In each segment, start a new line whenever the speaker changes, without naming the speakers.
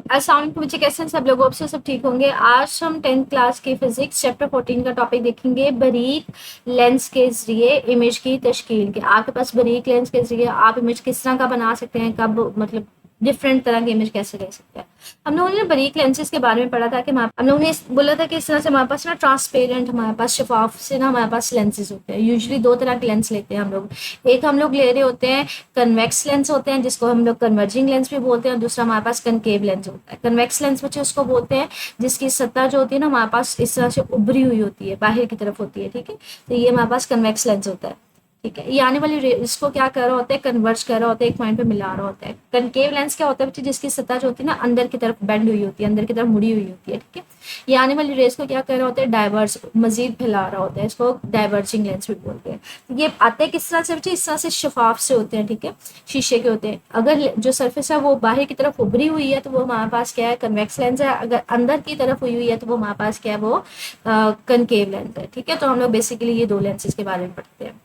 अस्सलाम वालेकुम बच्चे, कैसे हैं सब लोग? होप से सब ठीक होंगे। आज हम 10th क्लास की फिजिक्स चैप्टर 14 का टॉपिक देखेंगे, बारीक लेंस के जरिए इमेज की तश्कील के। आपके पास बारीक लेंस के जरिए आप इमेज किस तरह का बना सकते हैं, कब मतलब डिफरेंट तरह की इमेज कैसे ले सकते हैं। हम लोगों ने बारीक लेंसेज के बारे में पढ़ा था कि हम लोगों ने बोला था कि इस तरह से हमारे पास ना ट्रांसपेरेंट, हमारे पास शफाफ से ना हमारे पास लेंसेज होते हैं। यूजुअली दो तरह के लेंस लेते हैं हम लोग। एक हम लोग ले रहे होते हैं कन्वेक्स लेंस होते हैं, जिसको हम लोग कन्वर्जिंग लेंस भी बोलते हैं। दूसरा हमारे पास कनकेव लेंस होता है। कन्वेक्स लेंस बच्चे उसको बोलते हैं जिसकी सतह जो होती है ना हमारे पास इस तरह से उभरी हुई होती है, बाहर की तरफ होती है, ठीक है। तो ये हमारे पास कन्वेक्स लेंस होता है, ठीक है। ये आने वाली इसको क्या कर रहा होता है, कन्वर्ज कर रहा होता है, एक पॉइंट पे मिला रहा होता है। कनकेव लेंस क्या होता है बच्चे, जिसकी सतह जो होती है ना अंदर की तरफ बेंड हुई होती है, अंदर की तरफ मुड़ी हुई होती है, ठीक है। ये आने वाली रेस को क्या कर रहा होता है, डाइवर्स, मजीद फैला रहा होता है। इसको डाइवर्जिंग लेंस भी बोलते हैं। ये आते किस तरह से बच्चे, इस तरह से शफाफ से होते हैं, ठीक है, शीशे के होते हैं। अगर जो सरफेस है वो बाहर की तरफ उभरी हुई है तो वो हमारे पास क्या है, कन्वेक्स लेंस है। अगर अंदर की तरफ हुई है तो वो हमारे पास क्या है, वो कनकेव लेंस है, ठीक है। तो हम लोग बेसिकली ये दो लेंसेज के बारे में पढ़ते हैं।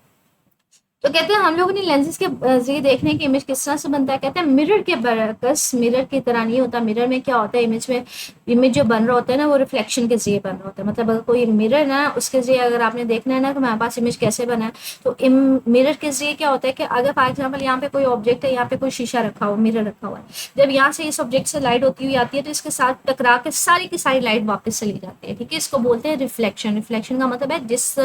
तो कहते हैं हम लोगों ने लेंसेज के जरिए देखने की इमेज किस तरह से बनता है। कहते हैं मिरर के बरकस, मिरर की तरह नहीं होता। मिरर में क्या होता है, इमेज जो बन रहा होता है ना वो रिफ्लेक्शन के जरिए बन रहा होता है। मतलब अगर कोई मिरर ना उसके जरिए अगर आपने देखना है ना कि हमारे पास इमेज कैसे बना है, तो मिरर के जरिए क्या होता है कि अगर फॉर एग्जाम्पल यहाँ पे कोई ऑब्जेक्ट है, यहाँ पे कोई शीशा रखा हुआ, मिरर रखा हुआ है, जब यहाँ से इस ऑब्जेक्ट से लाइट होती हुई आती है तो इसके साथ टकरा के सारी की सारी लाइट वापस चली जाती है, ठीक है। इसको बोलते हैं रिफ्लेक्शन। रिफ्लेक्शन का मतलब है जिस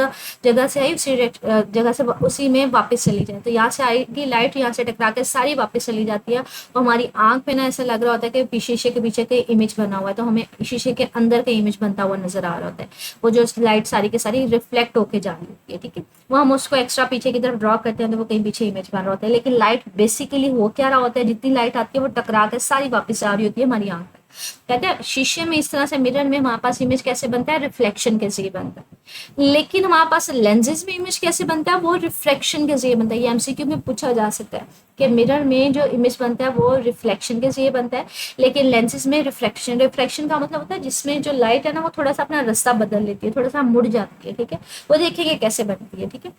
जगह से आई उसी जगह से उसी में वापस चली जाए। तो यहाँ से आएगी लाइट, यहाँ से टकरा के सारी वापस चली जाती है और हमारी आंख पे ना ऐसा लग रहा होता है कि शीशे के पीछे के इमेज बना हुआ है, तो हमें शीशे के अंदर का इमेज बनता हुआ नजर आ रहा होता है। वो जो लाइट सारी के सारी रिफ्लेक्ट होके जा रही होती है, ठीक है। वो हम उसको एक्स्ट्रा पीछे की तरफ ड्रॉ करते हैं तो वो कहीं पीछे इमेज बन रहा होता है। लेकिन लाइट बेसिकली हो क्या रहा होता है, जितनी लाइट आती है वो टकरा के सारी वापस आ रही होती है हमारी आंख पे। कहते हैं शीशे में इस तरह से, मिरर में हमारे पास इमेज कैसे बनता है, रिफ्लेक्शन के जरिए बनता है। लेकिन हमारे पास लेंसेज में इमेज कैसे बनता है, वो रिफ्लेक्शन के जरिए बनता है। ये एमसीक्यू में पूछा जा सकता है कि मिरर में जो इमेज बनता है वो रिफ्लेक्शन के जरिए बनता है, लेकिन लेंसेज में रिफ्लेक्शन। रिफ्लेक्शन का मतलब होता है जिसमें जो लाइट है ना वो थोड़ा सा अपना रास्ता बदल लेती है, थोड़ा सा मुड़ जाती है, ठीक है। वो देखेंगे कैसे बनती है, ठीक है।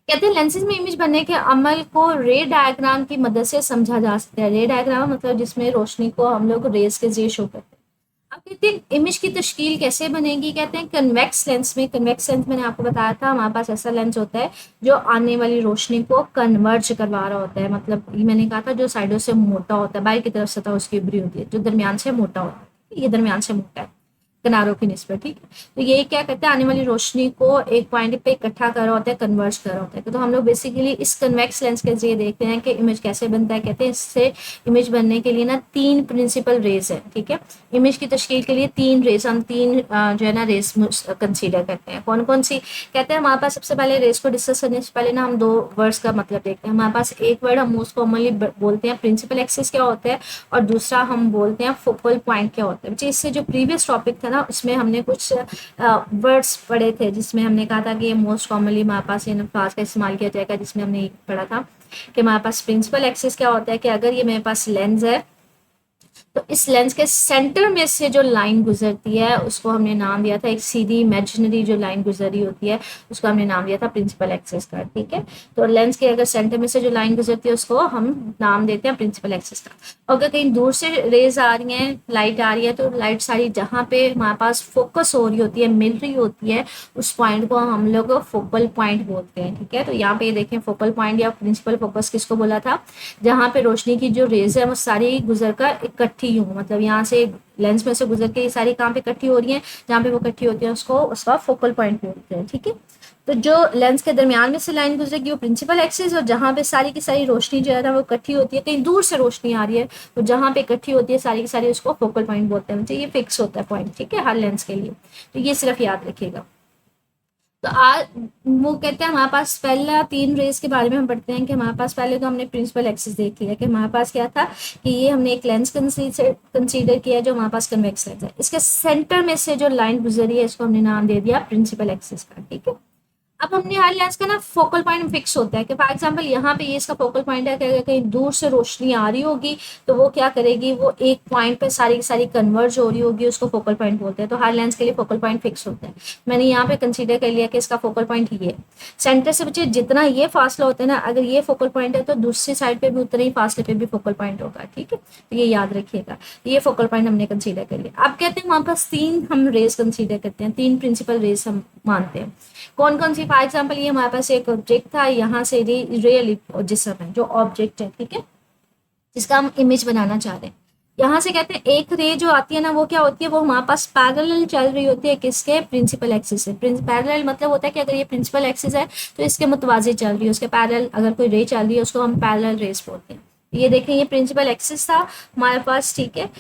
कहते हैं लेंसेज में इमेज बनने के अमल को रे डायग्राम की मदद से समझा जा सकता है। रे डायग्राम मतलब जिसमें रोशनी को हम लोग रेज के जरिए शो करते हैं। अब कहते हैं इमेज की तश्कील कैसे बनेगी। कहते हैं कन्वेक्स लेंस में, कन्वेक्स लेंस मैंने आपको बताया था हमारे पास ऐसा लेंस होता है जो आने वाली रोशनी को कन्वर्ज करवा रहा होता है। मतलब ये मैंने कहा था जो साइडों से मोटा होता है, बाहर की तरफ सतह उसकी उभरी होती है, जो दरमियान से मोटा होता है, ये दरमियान से मोटा है किनारों की निस्बत, ठीक है। तो ये क्या कहते हैं, आने वाली रोशनी को एक पॉइंट पे इकट्ठा कर रहा होता है, कन्वर्ज कर रहा होता है। तो हम लोग बेसिकली इस कन्वेक्स लेंस के जरिए देखते हैं कि इमेज कैसे बनता है। कहते हैं इससे इमेज बनने के लिए ना तीन प्रिंसिपल रेज है, ठीक है। इमेज की तश्कील के लिए तीन रेज, हम तीन जो है ना रेज कंसीडर करते हैं। कौन कौन सी? कहते हैं हमारे पास सबसे पहले रेज को डिस्कस करने से पहले ना हम दो वर्ड्स का मतलब देखते हैं। हमारे पास एक वर्ड हम मोस्ट कॉमनली बोलते हैं प्रिंसिपल एक्सिस क्या होता है, और दूसरा हम बोलते हैं फोकल पॉइंट क्या होता है। बच्चे इससे जो प्रीवियस टॉपिक था ना उसमें हमने कुछ वर्ड्स पढ़े थे जिसमें हमने कहा था कि ये मोस्ट कॉमनली हमारे पास इन अल्फाज का इस्तेमाल किया जाएगा, जिसमें हमने पढ़ा था कि हमारे पास प्रिंसिपल एक्सिस क्या होता है कि अगर ये मेरे पास लेंस है तो इस लेंस के सेंटर में से जो लाइन गुजरती है उसको हमने नाम दिया था, एक सीधी इमेजिनरी जो लाइन गुजरी होती है उसको हमने नाम दिया था प्रिंसिपल एक्सिस का, ठीक है। तो लेंस के अगर सेंटर में से जो लाइन गुजरती है उसको हम नाम देते हैं प्रिंसिपल एक्सिस का। अगर कहीं दूर से रेज आ रही हैं, लाइट आ रही है, तो लाइट सारी जहाँ पे हमारे पास फोकस हो रही होती है, मिल रही होती है, उस पॉइंट को हम लोग फोकल पॉइंट बोलते हैं, ठीक है। तो यहाँ पे देखें फोकल पॉइंट या प्रिंसिपल फोकस किसको बोला था, जहाँ पे रोशनी की जो रेज है वो सारी गुजर कर इकट्ठी हूँ, मतलब यहाँ से लेंस में से गुजर के ये सारी कहाँ पे इकट्ठी हो रही है, जहाँ पे वो इकट्ठी होती है उसको उसका फोकल पॉइंट बोलते हैं, ठीक है। तो जो लेंस के दरमियान में से लाइन गुजरेगी वो प्रिंसिपल एक्सिस, और जहाँ पे सारी की सारी रोशनी जो है ना वो इकट्ठी होती है, कहीं दूर से रोशनी आ रही है तो जहाँ पे इकट्ठी होती है सारी की सारी उसको फोकल पॉइंट बोलते हैं। ये फिक्स होता है पॉइंट, ठीक है, हर लेंस के लिए। तो ये सिर्फ याद रखिएगा। तो आज वो कहते हैं हमारे पास पहला तीन रेस के बारे में हम पढ़ते हैं कि हमारे पास पहले तो हमने प्रिंसिपल एक्सिस देख लिया कि हमारे पास क्या था कि ये हमने एक लेंस कंसीडर किया जो हमारे पास कन्वेक्स लेंस है। इसके सेंटर में से जो लाइन गुजरी है इसको हमने नाम दे दिया प्रिंसिपल एक्सिस का, ठीक है। अब हमने हर लेंस का ना फोकल पॉइंट फिक्स होता है कि फॉर एग्जांपल यहाँ पे ये इसका फोकल पॉइंट है कि अगर कहीं दूर से रोशनी आ रही होगी तो वो क्या करेगी, वो एक पॉइंट पे सारी की सारी कन्वर्ज हो रही होगी, उसको फोकल पॉइंट बोलते हैं। तो हर लेंस के लिए फोकल पॉइंट फिक्स होता है। मैंने यहाँ पे कंसीडर कर लिया कि इसका फोकल पॉइंट ये सेंटर से बच्चे जितना ये फासला होता है ना, अगर ये फोकल पॉइंट है तो दूसरी साइड पे भी उतना ही फासले पे भी फोकल पॉइंट होगा, ठीक है। तो ये याद रखिएगा, ये फोकल पॉइंट हमने कंसीडर कर लिया। अब कहते हैं हमारे पास तीन हम रेस कंसीडर करते हैं, तीन प्रिंसिपल रेस हम मानते हैं। कौन कौन सी, फॉर एग्जाम्पल ये हमारे पास एक ऑब्जेक्ट था, यहाँ से रियल जिसम है, जो ऑब्जेक्ट है, ठीक है, जिसका हम इमेज बनाना चाह रहे हैं। यहाँ से कहते हैं एक रे जो आती है ना, वो क्या होती है, वो हमारे पास पैरेलल चल रही होती है किसके, प्रिंसिपल एक्सिस से। पैरेलल मतलब होता है कि अगर ये प्रिंसिपल एक्सिस है तो इसके मुतवाजी चल रही है, उसके पैरेलल अगर कोई रे चल रही है उसको हम पैरेलल रेस बोलते हैं। ये देखें, ये प्रिंसिपल एक्सिस था हमारे पास, ठीक है,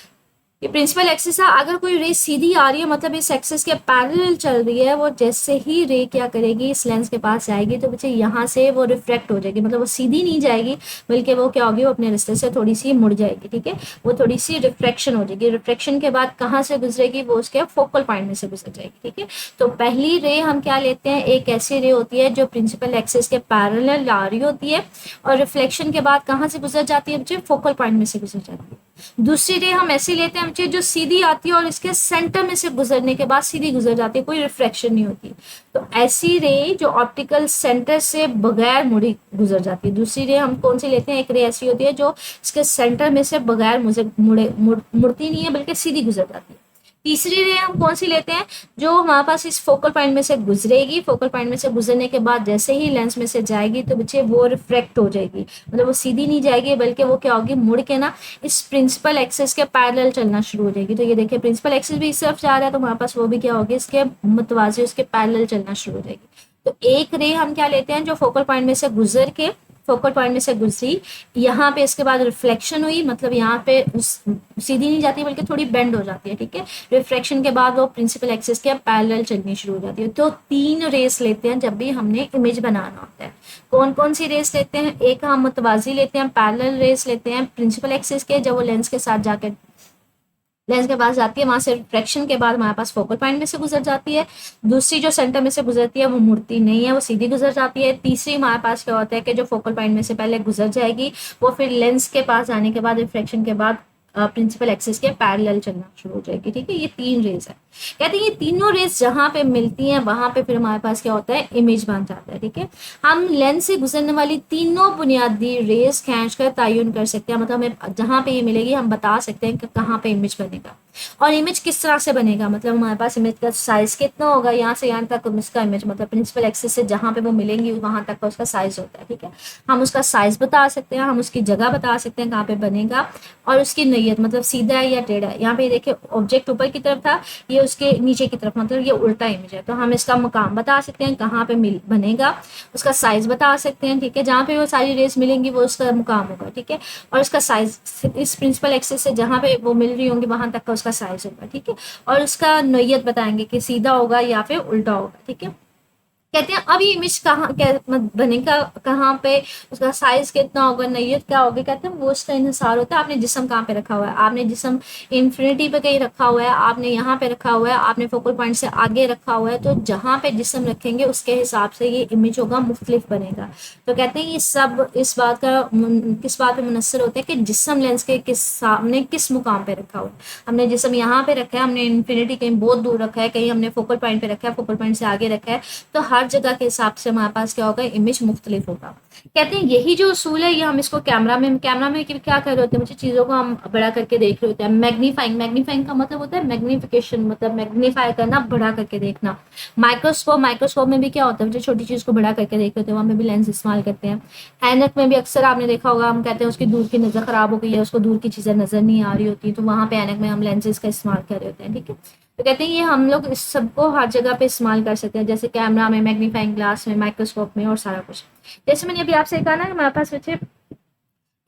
ये प्रिंसिपल एक्सिस है। अगर कोई रे सीधी आ रही है मतलब इस एक्सिस के पैरेलल चल रही है, वो जैसे ही रे क्या करेगी, इस लेंस के पास जाएगी तो बच्चे यहाँ से वो रिफ्लेक्ट हो जाएगी, मतलब वो सीधी नहीं जाएगी बल्कि वो क्या होगी, वो अपने रास्ते से थोड़ी सी मुड़ जाएगी, ठीक है, वो थोड़ी सी रिफ्लेक्शन हो जाएगी। रिफ्लेक्शन के बाद कहाँ से गुजरेगी, वो उसके फोकल पॉइंट में से गुजर जाएगी, ठीक है। तो पहली रे हम क्या लेते हैं, एक ऐसी रे होती है जो प्रिंसिपल एक्सिस के पैरेलल आ रही होती है और रिफ्लेक्शन के बाद कहाँ से गुजर जाती है बच्चे, फोकल पॉइंट में से गुजर जाती है। दूसरी रे हम ऐसी लेते हैं बच्चे जो सीधी आती है और इसके सेंटर में से गुजरने के बाद सीधी गुजर जाती है, कोई रिफ्लेक्शन नहीं होती। तो ऐसी रे जो ऑप्टिकल सेंटर से बगैर मुड़ी गुजर जाती है। दूसरी रे हम कौन सी लेते हैं, एक रे ऐसी होती है जो इसके सेंटर में से बगैर मुड़ती नहीं है बल्कि सीधी गुजर जाती है। तीसरी रे हम कौन सी लेते हैं, जो हमारे पास इस फोकल पॉइंट में से गुजरेगी, फोकल पॉइंट में से गुजरने के बाद जैसे ही लेंस में से जाएगी तो बच्चे वो रिफ्रेक्ट हो जाएगी, मतलब वो सीधी नहीं जाएगी बल्कि वो क्या होगी, मुड़ के ना इस प्रिंसिपल एक्सिस के पैरेलल चलना शुरू हो जाएगी। तो ये देखिए प्रिंसिपल एक्सिस भी इस तरफ जा रहा है तो हमारे पास वो भी क्या होगी, इसके मुतवाजी उसके पैरेलल चलना शुरू हो जाएगी। तो एक रे हम क्या लेते हैं जो फोकल पॉइंट में से गुजर के, फोकल पॉइंट में से गुजरी, यहाँ पे इसके बाद रिफ्लेक्शन हुई, मतलब यहाँ पे सीधी नहीं जाती बल्कि थोड़ी बेंड हो जाती है, ठीक है। रिफ्लेक्शन के बाद वो प्रिंसिपल एक्सिस के पैरेलल चलनी शुरू हो जाती है। तो तीन रेस लेते हैं जब भी हमने इमेज बनाना होता है। कौन कौन सी रेस लेते हैं, एक हम मुतवाजी लेते हैं, पैरेलल रेस लेते हैं प्रिंसिपल एक्सिस के, जब वो लेंस के साथ जाकर लेंस के पास जाती है, वहां से रिफ्रैक्शन के बाद हमारे पास फोकल पॉइंट में से गुजर जाती है। दूसरी जो सेंटर में से गुजरती है वो मुड़ती नहीं है, वो सीधी गुजर जाती है। तीसरी हमारे पास क्या होता है कि जो फोकल पॉइंट में से पहले गुजर जाएगी वो फिर लेंस के पास जाने के बाद रिफ्रैक्शन के बाद प्रिंसिपल एक्सिस के पैरेलल चलना शुरू हो जाएगी, ठीक है। ये तीन रेस है, कहते हैं ये तीनों रेस जहां पे मिलती हैं वहां पे फिर हमारे पास क्या होता है, इमेज बन जाता है, ठीक है। हम लेंस से गुजरने वाली तीनों बुनियादी रेस खींच कर तयन कर सकते हैं, मतलब हमें जहां पे ये मिलेगी हम बता सकते हैं कि कहाँ पे इमेज बनेगा और इमेज किस तरह से बनेगा, मतलब हमारे पास इमेज का साइज कितना होगा, यहाँ से यहाँ तक उसका इमेज, मतलब प्रिंसिपल एक्सिस से जहाँ पे वो मिलेंगी वहां तक का उसका साइज होता है, ठीक है। हम उसका साइज बता सकते हैं, हम उसकी जगह बता सकते हैं कहाँ पे बनेगा, और उसकी नैयत मतलब सीधा है या टेढ़ा है। यहाँ पे देखिए ऑब्जेक्ट ऊपर की तरफ था, ये उसके नीचे की तरफ, मतलब ये उल्टा इमेज है। तो हम इसका मुकाम बता सकते हैं कहाँ पे बनेगा, उसका साइज बता सकते हैं, ठीक है, जहाँ पे वो सारी रेस मिलेंगी वो उसका मुकाम होगा, ठीक है। और उसका साइज इस प्रिंसिपल एक्सिस से जहाँ पे वो मिल रही होंगी वहां तक का उसका साइज होगा, ठीक है। और उसका नोयत बताएंगे कि सीधा होगा या फिर उल्टा होगा, ठीक है। कहते हैं अब ये इमेज कहाँ बनेगा, कहाँ पे उसका साइज कितना होगा, नैयत क्या होगी, कहते हैं वो उसका इंसार होता है आपने जिसम कहाँ पे रखा हुआ है। आपने जिसम इन्फिनिटी पे कहीं रखा हुआ है, आपने यहाँ पे रखा हुआ है, आपने फोकल पॉइंट से आगे रखा हुआ है, तो जहाँ पे जिसम रखेंगे उसके हिसाब से ये इमेज होगा, मुख्तलिफ बनेगा। तो कहते हैं ये सब इस बात का किस बात पे मुनसर होता है कि जिसम लेंस के किस सामने किस मुकाम पे रखा हुआ है। हमने जिसम यहाँ पे रखा है, हमने इन्फिनिटी कहीं बहुत दूर रखा है, कहीं हमने फोकल पॉइंट पे रखा है, फोकल पॉइंट से आगे रखा है, तो हर जगह के हिसाब से हमारे पास क्या होगा, इमेज मुख्तलिफ होगा। कहते हैं यही जो उसूल है ये हम इसको कैमरा में क्या कर रहे होते हैं मुझे, चीज़ों को हम बड़ा करके देख रहे होते हैं। मैग्नीफाइंग का मतलब होता है मैग्निफिकेशन, मतलब मैग्नीफाई करना, बड़ा करके देखना। माइक्रोस्कोप में भी क्या होता है, जो छोटी चीज़ को बड़ा करके देख रहे होते हैं, वहाँ पे भी लेंस इस्तेमाल करते हैं। ऐनक में भी अक्सर आपने देखा होगा, हम कहते हैं उसकी दूर की नज़र ख़राब हो गई है, उसको दूर की चीज़ें नज़र नहीं आ रही होती, तो वहाँ पे ऐनक में हम लेंसेज का इस्तेमाल कर रहे होते हैं, ठीक है। तो कहते हैं ये हम लोग इस सबको हर जगह पे इस्तेमाल कर सकते हैं, जैसे कैमरा में, मैग्नीफाइंग ग्लास में, माइक्रोस्कोप में और सारा कुछ। जैसे मैंने अभी आपसे कहा ना हमारे पास बच्चे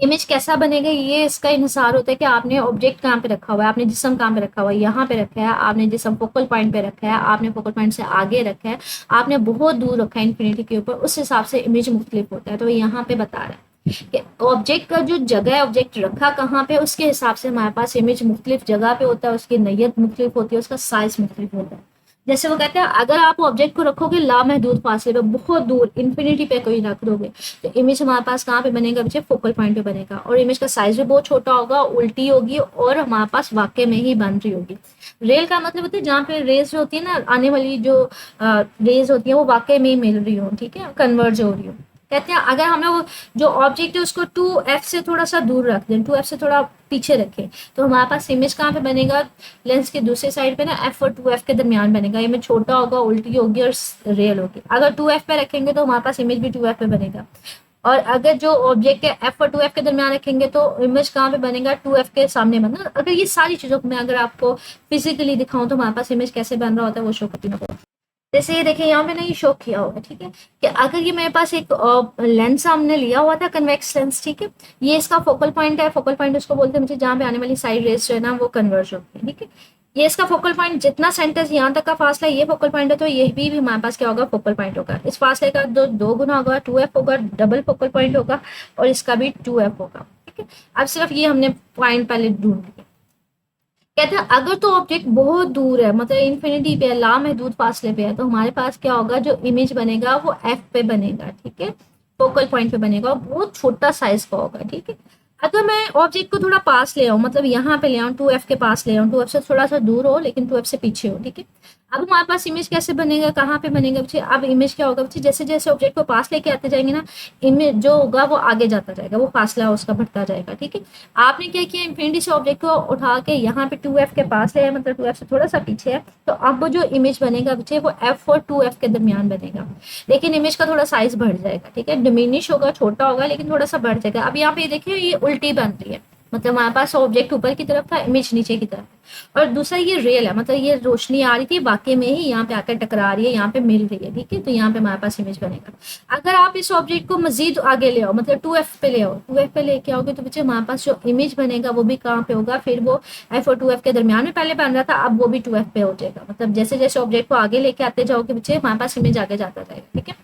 इमेज कैसा बनेगा, ये इसका इंहिसार होता है कि आपने ऑब्जेक्ट कहाँ पे रखा हुआ है, आपने जिसम कहाँ पे रखा हुआ है, यहाँ पे रखा है, आपने जिसम फोकल पॉइंट पे रखा है, आपने फोकल पॉइंट से आगे रखा है, आपने बहुत दूर रखा है इन्फिनिटी के ऊपर, उस हिसाब से इमेज मुख्तलिफ होता है। तो यहाँ पे बता रहा है कि ऑब्जेक्ट का जो जगह है, ऑब्जेक्ट रखा कहाँ पे, उसके हिसाब से हमारे पास इमेज मुख्तलिफ जगह पे होता है, उसकी नैयत मुख्तलिफ होती है, उसका साइज मुख्तलिफ होता है। जैसे वो कहते हैं अगर आप ऑब्जेक्ट को रखोगे लामहदूद फासले पे, बहुत दूर इन्फिनिटी पे कोई रख दोगे, तो इमेज हमारे पास कहाँ पे बनेगा बच्चे, फोकल पॉइंट पे बनेगा, और इमेज का साइज भी बहुत छोटा होगा, उल्टी होगी, और हमारे पास वाकई में ही बन रही होगी। रेल का मतलब होता है जहाँ पे रेज होती है ना, आने वाली जो रेज होती है वो वाकई में ही मिल रही हो, ठीक है, कन्वर्ज हो रही हो। कहते हैं अगर हम लोग जो ऑब्जेक्ट है उसको 2f से थोड़ा सा दूर रख दें, 2f से थोड़ा पीछे रखें, तो हमारे पास इमेज कहाँ पे बनेगा, लेंस के दूसरे साइड पे ना f और 2f के दरमियान बनेगा, इमेज छोटा होगा, उल्टी होगी और रियल होगी। अगर 2f पे रखेंगे तो हमारे पास इमेज भी 2f पे बनेगा, और अगर जो ऑब्जेक्ट है f और 2f के दरमियान रखेंगे तो इमेज कहाँ पे बनेगा, 2f के सामने बना। अगर ये सारी चीज़ों को मैं अगर आपको फिजिकली दिखाऊं तो हमारे पास इमेज कैसे बन रहा होता है वो शो करती हूँ। जैसे ये देखिए यहाँ पे ना ये शो किया होगा, ठीक है, कि अगर ये मेरे पास एक लेंस हमने लिया हुआ था, कन्वेक्स लेंस, ठीक है, ये इसका फोकल पॉइंट है, फोकल पॉइंट उसको बोलते हैं मुझे जहाँ पे आने वाली साइड रेज जो है ना वो कन्वर्ज होती है, ठीक है। ये इसका फोकल पॉइंट जितना सेंटर से यहाँ तक का फासला ये फोकल पॉइंट है, तो ये भी हमारे पास क्या होगा, फोकल पॉइंट होगा। इस फासले का दो गुना होगा, 2f होगा, डबल फोकल पॉइंट होगा, और इसका भी 2f होगा, ठीक है। अब सिर्फ ये हमने पॉइंट पहले ढूंढ लिया। कहते हैं अगर तो ऑब्जेक्ट बहुत दूर है, मतलब इन्फिनिटी पे है, लामहदूद फासले पे है, तो हमारे पास क्या होगा, जो इमेज बनेगा वो एफ पे बनेगा, ठीक है, फोकल पॉइंट पे बनेगा, बहुत छोटा साइज का होगा, ठीक है। अगर मैं ऑब्जेक्ट को थोड़ा पास ले आऊँ, मतलब यहाँ पे ले आऊँ, 2f के पास ले आऊँ, 2f से थोड़ा सा दूर हो लेकिन 2f से पीछे हो, ठीक है। अब हमारे पास इमेज कैसे बनेगा, कहाँ पे बनेगा बच्चे, अब इमेज क्या होगा बच्चे, जैसे जैसे ऑब्जेक्ट को पास लेके आते जाएंगे ना, इमेज जो होगा वो आगे जाता जाएगा, वो फासला उसका बढ़ता जाएगा, ठीक है। आपने क्या किया, इन्फिनिटी से ऑब्जेक्ट को उठा के यहाँ पे 2f के पास ले आए, मतलब 2f से थोड़ा सा पीछे है, तो अब वो जो इमेज बनेगा बच्चे वो f और 2f के दरमियान बनेगा, लेकिन इमेज का थोड़ा साइज बढ़ जाएगा, ठीक है, डिमिनिश होगा, छोटा होगा, लेकिन थोड़ा सा बढ़ जाएगा। अब यहाँ पे देखिए ये उल्टी बन रही है, मतलब हमारे पास ऑब्जेक्ट ऊपर की तरफ था, इमेज नीचे की तरफ, और दूसरा ये रियल है, मतलब ये रोशनी आ रही थी वाकई में ही यहाँ पे आकर टकरा रही है, यहाँ पे मिल रही है, ठीक है, तो यहाँ पे हमारे पास इमेज बनेगा। अगर आप इस ऑब्जेक्ट को मजीद आगे ले आओ, मतलब 2f पे ले आओ, 2f पे लेके आओगे तो बच्चे हमारे पास जो इमेज बनेगा वो भी कहाँ पे होगा, फिर वो f और 2f के दरमियान में पहले बन रहा था, अब वो भी 2f पे हो जाएगा, मतलब जैसे जैसे ऑब्जेक्ट को आगे लेके आते जाओगे बच्चे हमारे पास इमेज आगे जाता जाएगा, ठीक है।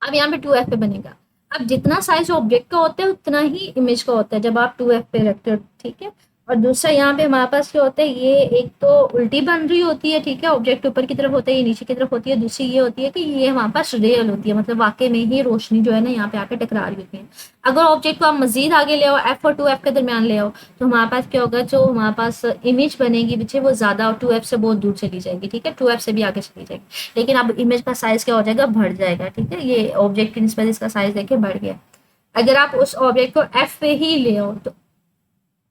अब यहाँ पे 2f पे बनेगा। अब जितना साइज ऑब्जेक्ट का होता है उतना ही इमेज का होता है जब आप 2f पे रखते हो, ठीक है। और दूसरा यहाँ पे हमारे पास क्या होता है, ये एक तो उल्टी बन रही होती है, ठीक है, ऑब्जेक्ट ऊपर की तरफ होता है, ये नीचे की तरफ होती है। दूसरी ये होती है कि ये हमारे पास रियल होती है, मतलब वाकई में ही रोशनी जो है ना यहाँ पे आकर टकरा रही होती है। अगर ऑब्जेक्ट को आप मजीद आगे ले आओ, f और 2f के दरमियान ले आओ, तो हमारे पास क्या होगा, जो हमारे पास इमेज बनेगी बच्चे वो ज्यादा 2f से बहुत दूर चली जाएगी, ठीक है, 2f से भी आगे चली जाएगी, लेकिन अब इमेज का साइज क्या हो जाएगा, बढ़ जाएगा, ठीक है। ये ऑब्जेक्ट की निस्बत इसका साइज देखिए बढ़ गया। अगर आप उस ऑब्जेक्ट को f पे ही ले आओ तो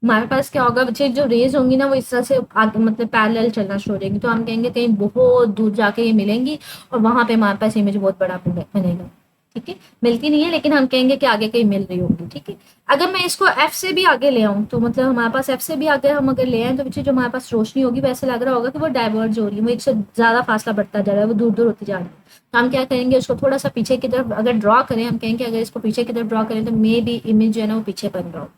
हमारे पास क्या होगा बच्चे, जो रेज होंगी ना वो इस तरह से आगे मतलब पैरेलल चलना शुरू हो जाएगी, तो हम कहेंगे कहीं बहुत दूर जाके ये मिलेंगी और वहां पे हमारे पास इमेज बहुत बड़ा बनेगा, ठीक है। मिलती नहीं है लेकिन हम कहेंगे कि आगे कहीं मिल रही होगी, ठीक है। अगर मैं इसको f से भी आगे ले आऊँ तो मतलब हमारे पास f से भी आगे हम अगर ले आए तो बच्चे जो हमारे पास रोशनी होगी वैसे लग रहा होगा कि वो डाइवर्ज हो रही है, वो एक से ज्यादा फासला बढ़ता जा रहा है, वो दूर दूर होती जा रही है। तो हम क्या करेंगे, उसको थोड़ा सा पीछे की तरफ अगर ड्रॉ करें, हम कहेंगे अगर इसको पीछे की तरफ ड्रॉ करें तो मे भी इमेज जो है ना वो पीछे बन रहा हो।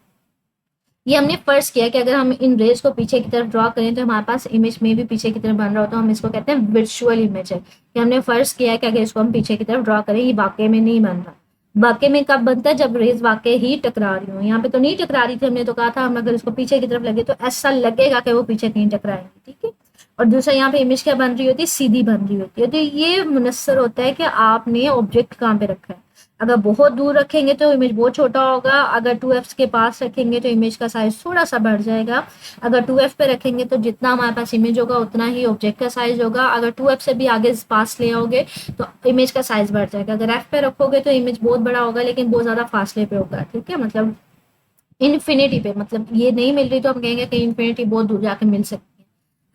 ये हमने फर्स्ट किया कि अगर हम इन रेज को पीछे की तरफ ड्रॉ करें तो हमारे पास इमेज में भी पीछे की तरफ बन रहा हो, तो हम इसको कहते हैं विजुअल इमेज है, कि हमने फर्स्ट किया कि अगर इसको हम पीछे की तरफ ड्रॉ करें, ये वाकई में नहीं बन रहा। वाकई में कब बनता है, जब रेज वाकई ही टकरा रही हो। यहाँ पे तो नहीं टकरा रही थी, हमने तो कहा था हम अगर इसको पीछे की तरफ लगे तो ऐसा लगेगा कि वो पीछे कहीं टकराएंगे, ठीक है। और दूसरा यहाँ पे इमेज क्या बन रही होती है, सीधी बन रही होती है। तो ये मुनस्सर होता है कि आपने ऑब्जेक्ट कहाँ पे रखा है। अगर बहुत दूर रखेंगे तो इमेज बहुत छोटा होगा, अगर 2f के पास रखेंगे तो इमेज का साइज थोड़ा सा बढ़ जाएगा, अगर 2f पे रखेंगे तो जितना हमारे पास इमेज होगा उतना ही ऑब्जेक्ट का साइज होगा, अगर 2f से भी आगे पास ले आओगे तो इमेज का साइज बढ़ जाएगा, अगर f पे रखोगे तो इमेज बहुत बड़ा होगा लेकिन बहुत ज्यादा फासले पे होगा, ठीक है, मतलब इन्फिनिटी पे, मतलब ये नहीं मिल रही तो हम कहेंगे कि इन्फिनिटी बहुत दूर जाके मिल सकती है।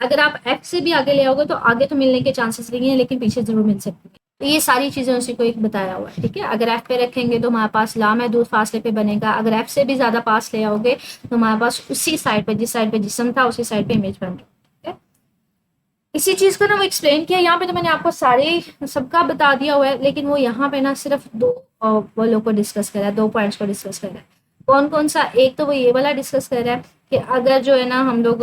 अगर आप f से भी आगे ले आओगे तो आगे तो मिलने के चांसेस नहीं है लेकिन पीछे जरूर मिल सकती है। तो ये सारी चीजें उसी को एक बताया हुआ है, ठीक है। अगर f पे रखेंगे तो हमारे पास लामहदूद फासले पे बनेगा, अगर f से भी ज्यादा पास ले आओगे तो हमारे पास उसी साइड पे, जिस साइड पे जिस्म था उसी साइड पे इमेज बन रही है। इसी चीज को ना वो एक्सप्लेन किया, यहाँ पे तो मैंने आपको सारे सबका बता दिया हुआ है, लेकिन वो यहाँ पे ना सिर्फ दो वालों को डिस्कस करा है, 2 पॉइंट्स को डिस्कस करा है। कौन कौन सा, एक तो वो ये वाला डिस्कस कर रहा है कि अगर जो है ना हम लोग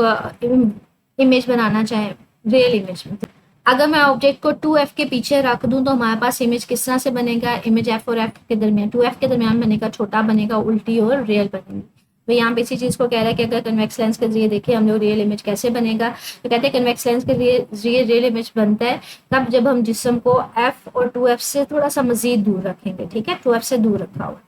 इमेज बनाना चाहें, रियल इमेज में, अगर मैं ऑब्जेक्ट को 2f के पीछे रख दूं तो हमारे पास इमेज किस तरह से बनेगा, इमेज f और f के दरमियान 2f के दरमियान बनेगा, छोटा बनेगा, उल्टी और रियल बनेगी। तो यहाँ पे इसी चीज़ को कह रहा है कि अगर कन्वेक्स लेंस के जरिए देखिए हम लोग रियल इमेज कैसे बनेगा, तो कहते हैं कन्वेक्स लेंस के जरिए रियल इमेज बनता है तब जब हम जिस्म को एफ और 2f से थोड़ा सा मजीद दूर रखेंगे, ठीक है, 2f से दूर रखा हुआ।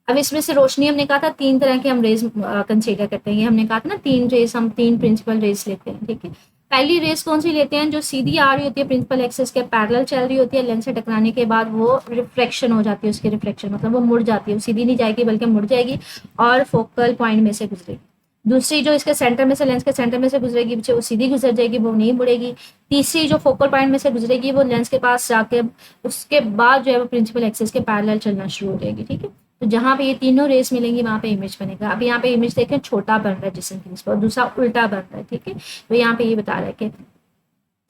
अब इसमें से रोशनी हमने कहा था 3 तरह के हम रेज कंसीडर करते हैं, ये हमने कहा था ना 3 रेज, हम 3 प्रिंसिपल रेज लेते हैं, ठीक है। पहली रेज कौन सी लेते हैं, जो सीधी आ रही होती है प्रिंसिपल एक्सिस के पैरेलल चल रही होती है, लेंस से टकराने के बाद वो रिफ्लेक्शन हो जाती है, उसकी रिफ्लेक्शन मतलब वो मुड़ जाती है, वो सीधी नहीं जाएगी बल्कि मुड़ जाएगी और फोकल पॉइंट में से गुजरेगी। दूसरी जो इसके सेंटर में से, लेंस के सेंटर में से गुजरेगी पीछे, वो सीधी गुजर जाएगी, वो नहीं मुड़ेगी। तीसरी जो फोकल पॉइंट में से गुजरेगी वो लेंस के पास जाके उसके बाद जो है वो प्रिंसिपल एक्सिस के पैरेलल चलना शुरू हो जाएगी, ठीक है। तो जहाँ पे ये तीनों रेस मिलेंगी वहां पे इमेज बनेगा। अब यहाँ पे इमेज देखें छोटा बन रहा है जिस्म की निस्बत और दूसरा उल्टा बन रहा है, ठीक है। तो यहाँ पे ये बता रहा है कि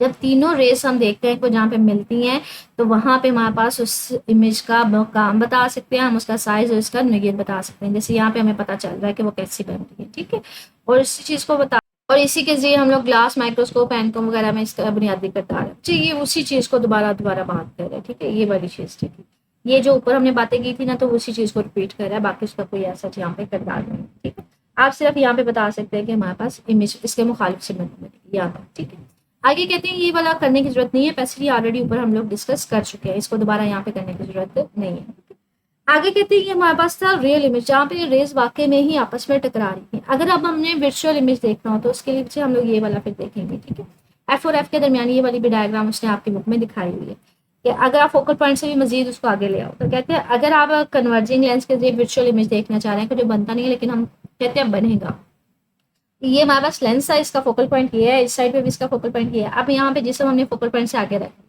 जब तीनों रेस हम देखते हैं को जहाँ पे मिलती हैं तो वहां पे हमारे पास उस इमेज का काम बता सकते हैं, हम उसका साइज और इसका नगेट बता सकते हैं। जैसे यहाँ पे हमें पता चल रहा है कि वो कैसी बन रही है, ठीक है। और इसी चीज को बता और इसी के जरिए हम लोग ग्लास माइक्रोस्कोप एनकॉम वगैरह में इसका बुनियादी किरदार है। चाहिए उसी चीज को दोबारा बात कर रहे हैं, ठीक है, ये वाली चीज, ठीक है। ये जो ऊपर हमने बातें की थी ना तो उसी चीज को रिपीट कर रहा है, बाकी उसका कोई ऐसा यहाँ पे किरदार नहीं, ठीक है। आप सिर्फ यहाँ पे बता सकते हैं कि हमारे पास इमेज इसके मुखालिफ से मिलेगी यहाँ पर, ठीक है। आगे कहते हैं ये वाला करने की जरूरत नहीं है, पैसिवली ऑलरेडी ऊपर हम लोग डिस्कस कर चुके हैं, इसको दोबारा यहाँ पे करने की जरूरत नहीं है। आगे कहते हैं कि हमारे पास था रियल इमेज, जहाँ पे रेज वाकई में ही आपस में टकरा रही है। अगर अब हमने वर्चुअल इमेज देखना हो तो उसके लिए हम लोग ये वाला फिर देखेंगे, ठीक है। एफ और एफ के दरमियान ये वाली भी डायग्राम उसने आपकी बुक में दिखाई हुई है कि अगर आप फोकल पॉइंट से भी मजीद उसको आगे ले आओ तो कहते हैं अगर आप कन्वर्जिंग लेंस के जरिए वर्चुअल इमेज देखना चाह रहे हैं, जो बनता नहीं है लेकिन हम कहते हैं बनेगा। ये हमारे पास लेंस है, इसका फोकल पॉइंट ये है, इस साइड पे भी इसका फोकल पॉइंट ये है। अब यहाँ पे जिसम हमने फोकल पॉइंट से आगे रखा,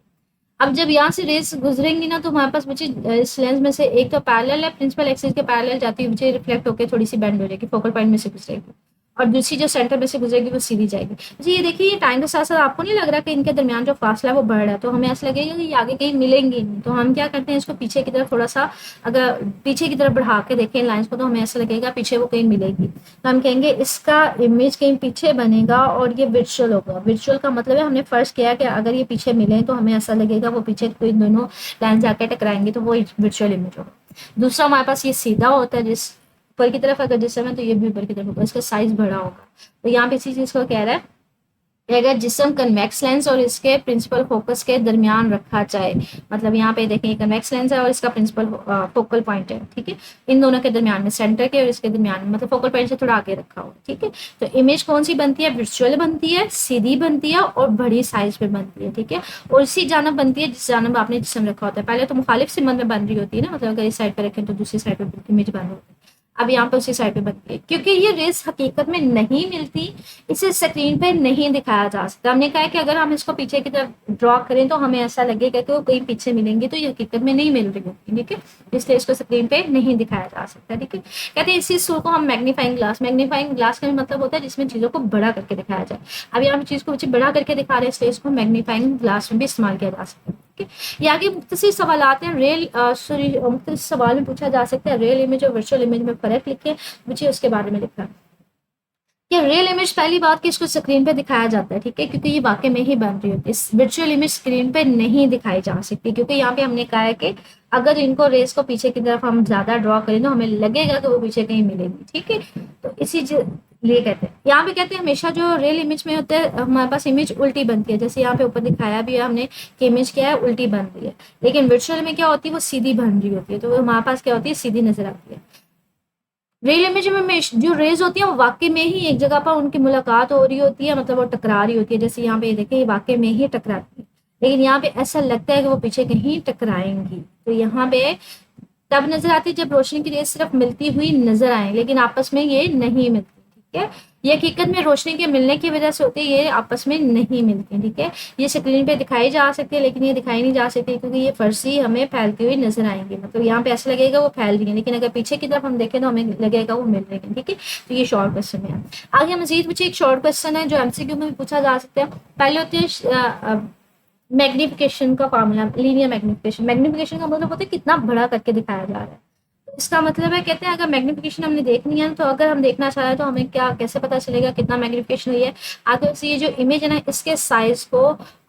अब जब यहाँ से रेस गुजरेंगी ना तो हमारे पास बच्चे इस लेंस में से एक तो पैरेलल है, प्रिंसिपल एक्सिस के पैरेलल जाती हुई बच्चे रिफ्लेक्ट होकर थोड़ी सी बेंड हो जाएगी, फोकल पॉइंट में से गुजरेगी, और दूसरी जो सेंटर में से गुजरेगी वो सीधी जाएगी। जी ये देखिए, ये टाइम के साथ साथ आपको नहीं लग रहा कि इनके दरमियान जो फासला है वो बढ़ रहा है, तो हमें ऐसा लगेगा कि ये आगे कहीं मिलेंगी नहीं, तो हम क्या करते हैं इसको पीछे की तरफ थोड़ा सा, अगर पीछे की तरफ बढ़ा के देखें लाइंस को तो हमें ऐसा लगेगा पीछे वो कहीं मिलेगी, तो हम कहेंगे इसका इमेज कहीं पीछे बनेगा और ये वर्चुअल होगा। वर्चुअल का मतलब है हमने फर्ज किया कि अगर ये पीछे मिले तो हमें ऐसा लगेगा वो पीछे कोई दोनों लाइन जाके टकराएंगे, तो वो वर्चुअल इमेज होगा। दूसरा हमारे पास ये सीधा होता है, जिस ऊपर की तरफ अगर जिसम है तो ये भी ऊपर की तरफ होगा, इसका साइज बड़ा होगा। तो यहाँ पे इसी चीज को कह रहा है अगर जिसम कन्वेक्स लेंस और इसके प्रिंसिपल फोकस के दरमियान रखा जाए, मतलब यहाँ पे देखें कन्वेक्स लेंस है और इसका प्रिंसिपल फोकल पॉइंट है, ठीक है, इन दोनों के दरमियान में, सेंटर के और इसके दरमियान में, मतलब फोकल पॉइंट से थोड़ा आगे रखा हो, ठीक है। तो इमेज कौन सी बनती है, वर्चुअल बनती है, सीधी बनती है और बड़ी साइज पे बनती है, ठीक है। और इसी जानब बनती है जिस जानब आपने जिसम रखा होता है। पहले तो मुखालिफ सिमत में बन रही होती है ना, मतलब अगर इस साइड पे रखें तो दूसरी साइड पे इमेज बन रही है। अब यहाँ पे उसी साइड पे बनती है, क्योंकि ये रेस हकीकत में नहीं मिलती, इसे स्क्रीन पे नहीं दिखाया जा सकता। हमने कहा है कि अगर हम इसको पीछे की तरफ ड्रॉ करें तो हमें ऐसा लगेगा कि वो कहीं पीछे मिलेंगी, तो ये हकीकत में नहीं मिल रही होती, ठीक है, इसलिए इसको स्क्रीन पे नहीं दिखाया जा सकता, ठीक है। कहते हैं इसी सूर को हम मैग्नीफाइंग ग्लास का मतलब होता है जिसमें चीजों को बड़ा करके दिखाया जाए। अब यहाँ चीज को बड़ा करके दिखा रहे हैं, इसलिए इसको मैग्नीफाइंग ग्लास में भी इस्तेमाल किया जा सकता है। ये आगे मुख्तसर सवाल आते हैं, मुख्तसर सवाल में पूछा जा सकता है रियल इमेज और वर्चुअल इमेज में फर्क लिखे, मुझे उसके बारे में लिखा कि रियल इमेज पहली बात कि इसको स्क्रीन पे दिखाया जाता है, ठीक है, क्योंकि ये वाकई में ही बन रही होती है। वर्चुअल इमेज स्क्रीन पे नहीं दिखाई जा सकती, क्योंकि यहाँ पे हमने कहा है कि अगर इनको रेस को पीछे की तरफ हम ज्यादा ड्रॉ करें तो हमें लगेगा कि वो पीछे कहीं मिलेगी, ठीक है। तो इसी लिए कहते हैं, यहाँ पे कहते हैं हमेशा जो रियल इमेज में होता है हमारे पास इमेज उल्टी बनती है, जैसे यहाँ पे ऊपर दिखाया भी है हमने कि इमेज क्या है, उल्टी बन रही है। लेकिन वर्चुअल में क्या होती है, वो सीधी बन रही होती है, तो हमारे पास क्या होती है, सीधी नजर आती है। रियल इमेज में जो रेज होती है वो वाकई में ही एक जगह पर उनकी मुलाकात हो रही होती है, मतलब वो टकरा रही होती है, जैसे यहाँ पे देखें वाकई में ही टकराती है, लेकिन यहाँ पे ऐसा लगता है कि वो पीछे कहीं टकराएंगी। तो यहाँ पे तब नजर आती है जब रोशनी की रेज सिर्फ मिलती हुई नजर आए, लेकिन आपस में ये नहीं मिलती, ठीक है। ये हकीकत में रोशनी के मिलने की वजह से होती है, ये आपस में नहीं मिलती, ठीक है। ये स्क्रीन पे दिखाई जा सकती है लेकिन ये दिखाई नहीं जा सकती क्योंकि ये फर्जी हमें फैलती हुई नजर आएंगी, मतलब यहाँ पे ऐसा लगेगा वो फैल रही है, लेकिन अगर पीछे की तरफ हम देखें तो हमें लगेगा वो मिल रही है, ठीक है। तो ये शॉर्ट क्वेश्चन है। आगे मजीद मुझे एक शॉर्ट क्वेश्चन है जो एमसीक्यू में भी पूछा जा सकता है। पहले होते हैं मैग्निफिकेशन का फॉर्मूला, लीनियर मैग्निफिकेशन का मतलब होता है कितना बड़ा करके दिखाया जा रहा है। इसका मतलब है कहते हैं अगर मैग्निफिकेशन हमने देखनी है तो अगर हम देखना चाह रहे हैं तो हमें क्या कैसे पता चलेगा कितना मैग्निफिकेशन हुई है। आगे से ये जो इमेज है ना इसके साइज को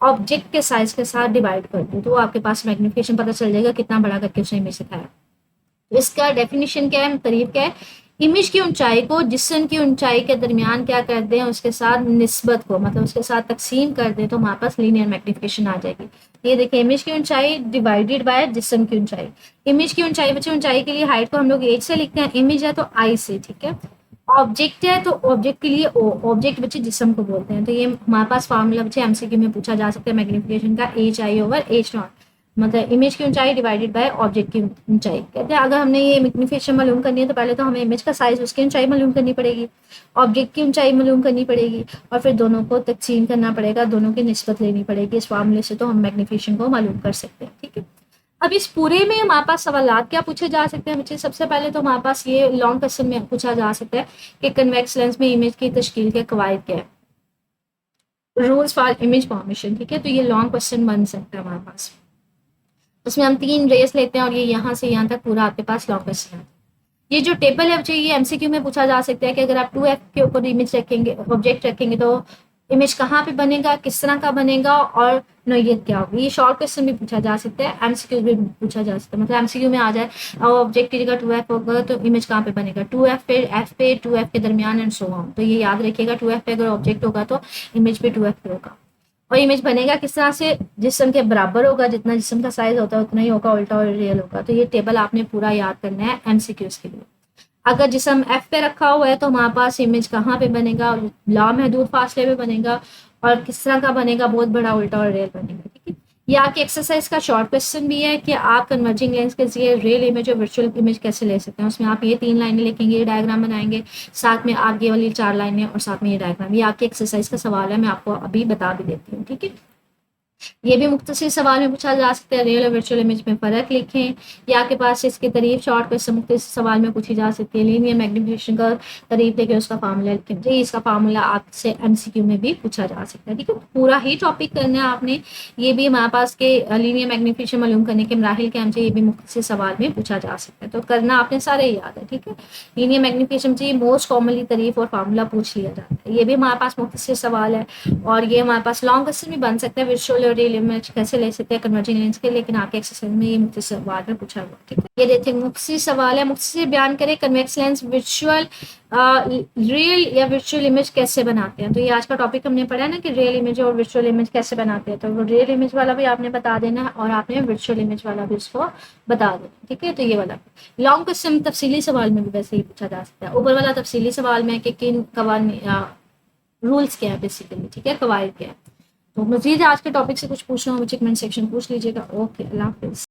ऑब्जेक्ट के साइज के साथ डिवाइड कर दो तो आपके पास मैग्निफिकेशन पता चल जाएगा कितना बड़ा करके उसने इमेज दिखाया। इसका डेफिनेशन क्या है, तारीफ क्या है, इमेज की ऊंचाई को जिस्म की ऊंचाई के दरमियान क्या कर दें, उसके साथ निस्बत को मतलब उसके साथ तकसीम कर दें तो हमारे पास लीनियर मैग्निफिकेशन आ जाएगी। ये देखिए इमेज की ऊंचाई डिवाइडेड बाय जिस्म की ऊंचाई। इमेज की ऊंचाई बच्चे ऊंचाई के लिए हाइट को हम लोग एच से लिखते हैं, इमेज है तो आई से, ठीक है। ऑब्जेक्ट है तो ऑब्जेक्ट के लिए ओ, ऑब्जेक्ट बच्चे जिस्म को बोलते हैं। तो ये हमारे पास फार्मूला बच्चे एमसीक्यू में पूछा जा सकता है मैग्निफिकेशन का, H I over H not, मतलब इमेज की ऊंचाई डिवाइडेड बाय ऑब्जेक्ट की ऊंचाई। कहते हैं अगर हमने ये मैग्निफिकेशन मालूम करनी है तो पहले तो हमें इमेज का साइज उसकी ऊंचाई मालूम करनी पड़ेगी, ऑब्जेक्ट की ऊंचाई मालूम करनी पड़ेगी, और फिर दोनों को तकसीम करना पड़ेगा, दोनों की निस्बत लेनी पड़ेगी। इस फार्मूले से तो हम मैग्निफिकेशन को मालूम कर सकते हैं, ठीक है। अब इस पूरे में हमारे पास सवालात क्या पूछे जा सकते हैं बच्चे, सबसे पहले तो हमारे पास ये लॉन्ग क्वेश्चन में पूछा जा सकता है कि कन्वेक्स लेंस में इमेज की तश्कील के कवायद क्या है, रूल्स फॉर इमेज फॉर्मेशन, ठीक है। तो ये लॉन्ग क्वेश्चन बन सकता है हमारे पास, उसमें हम 3 रेस लेते हैं और ये यहाँ से यहाँ तक पूरा आपके पास लॉन्ग क्वेश्चन है। ये जो टेबल है बच्चे ये एमसीक्यू में पूछा जा सकता है कि अगर आप 2f के ऊपर इमेज रखेंगे, ऑब्जेक्ट रखेंगे, तो इमेज कहाँ पे बनेगा, किस तरह का बनेगा और नोयत क्या होगी। ये शॉर्ट क्वेश्चन भी पूछा जा सकता है, एमसीक्यू भी पूछा जा सकता है। मतलब एमसीक्यू में आ जाए ऑब्जेक्ट की जगह 2f होगा तो इमेज कहाँ पे बनेगा, 2f पे, f पे, 2f के दरमियान एंड सो ऑन। तो ये याद रखिएगा 2f पे अगर ऑब्जेक्ट होगा तो इमेज पे 2f पे होगा। और इमेज बनेगा किस तरह से, जिस्म के बराबर होगा, जितना जिस्म का साइज होता है उतना ही होगा, उल्टा और रियल होगा। तो ये टेबल आपने पूरा याद करना है एमसीक्यूज के लिए। अगर जिस्म एफ पे रखा हुआ है तो हमारे पास इमेज कहाँ पे बनेगा, लामहदूद फासले पे बनेगा, और किस तरह का बनेगा, बहुत बड़ा, उल्टा और रियल बनेगा, ठीक है। ये आपकी एक्सरसाइज का शॉर्ट क्वेश्चन भी है कि आप कन्वर्जिंग लेंस के जरिए रियल इमेज और वर्चुअल इमेज कैसे ले सकते हैं। उसमें आप ये 3 लाइनें लिखेंगे, ये डायग्राम बनाएंगे, साथ में आगे वाली 4 लाइनें और साथ में ये डायग्राम। ये आपकी एक्सरसाइज का सवाल है, मैं आपको अभी बता भी देती हूँ, ठीक है। ये भी मुख्तसर सवाल में पूछा जा सकता है, रियल और वर्चुअल इमेज में फ़र्क लिखें। या आपके पास इसकी तारीफ शॉर्ट क्वेश्चन मुख्तसर सवाल में पूछी जा सकती है, लीनियर मैग्निफिकेशन का तारीफ देके उसका फार्मूला लिखें। जी इसका फार्मूला आपसे एमसीक्यू में भी पूछा जा सकता है, ठीक है। पूरा ही टॉपिक करना है आपने। ये भी हमारे पास के लीनियर मैग्निफिकेशन मालूम करने के मराहिल के हमसे ये भी मुख्तसर सवाल में पूछा जा सकता है, तो करना आपने सारे याद है, ठीक है। लीनियर मैग्निफिकेशन से मोस्ट कॉमनली तारीफ और फार्मूला पूछ लिया जाता है। ये भी हमारे पास मुख्तसर सवाल है और ये हमारे पास लॉन्ग क्वेश्चन भी बन सकता है, वर्चुअल और रियल इमेज कैसे ले सकते हैं कन्वर्जिंग लेंस के, लेकिन आपके एक्सरसाइज में ये मुख्तसर सवाल में पूछा हुआ, ठीक है। ये देखिए मुख्तसर सवाल है, मुख्तसर बयान करें कन्वेक्स लेंस वर्चुअल रियल या वर्चुअल इमेज कैसे बनाते हैं। तो ये आज का टॉपिक हमने पढ़ा है ना कि रियल इमेज और वर्चुअल इमेज कैसे बनाते हैं। तो वो रियल इमेज वाला भी आपने बता देना है और आपने वर्चुअल इमेज वाला भी उसको बता देना, ठीक है। तो ये वाला लॉन्ग क्वेश्चन तफसीली सवाल में भी वैसे ही पूछा जा सकता है। ऊपर वाला तफसीली सवाल में कि किन रूल्स क्या है बेसिकली, ठीक है, कवायद क्या है। तो मजीद आज के टॉपिक से कुछ पूछना हो मुझे कमेंट सेक्शन पूछ लीजिएगा। ओके, अल्लाह हाफिज़।